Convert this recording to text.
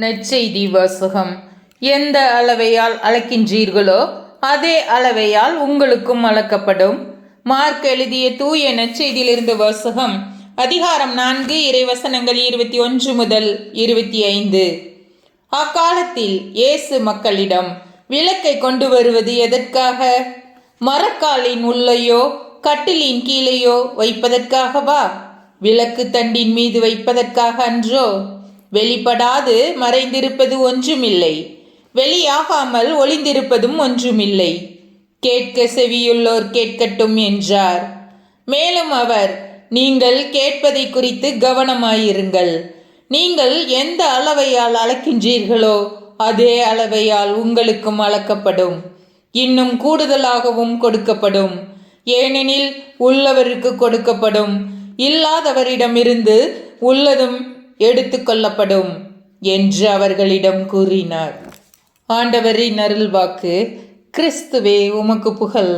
நற்செய்தி வாசகம். எந்த அளவையால் அளக்கின்றீர்களோ அதே அளவையால் உங்களுக்கும் அளக்கப்படும். மார்க் எழுதிய தூய நற்செய்தியிலிருந்து வாசகம். அதிகாரம் 4 இறைவசனங்கள் 21 முதல் 25. அக்காலத்தில் இயேசு மக்களிடம், விளக்கை கொண்டு வருவது எதற்காக? மரக்காலின் உள்ளேயோ கட்டிலின் கீழேயோ வைப்பதற்காகவா? விளக்கு தண்டின் மீது வைப்பதற்காக அன்றோ? வெளிப்படாது மறைந்திருப்பது ஒன்றுமில்லை, வெளியாகாமல் ஒளிந்திருப்பதும் ஒன்றுமில்லை. கேட்க செவியுள்ளோர் கேட்கட்டும் என்றார். மேலும் அவர், நீங்கள் கேட்பதை குறித்து கவனமாயிருங்கள். நீங்கள் எந்த அளவையால் அளக்கின்றீர்களோ அதே அளவையால் உங்களுக்கும் அளக்கப்படும், இன்னும் கூடுதலாகவும் கொடுக்கப்படும். ஏனெனில் உள்ளவருக்கு கொடுக்கப்படும், இல்லாதவரிடமிருந்து உள்ளதும் எடுத்துக்கொள்ளப்படும் என்று அவர்களிடம் கூறினார். ஆண்டவரின் அருள்வாக்கு. கிறிஸ்துவே உமக்கு புகழ்.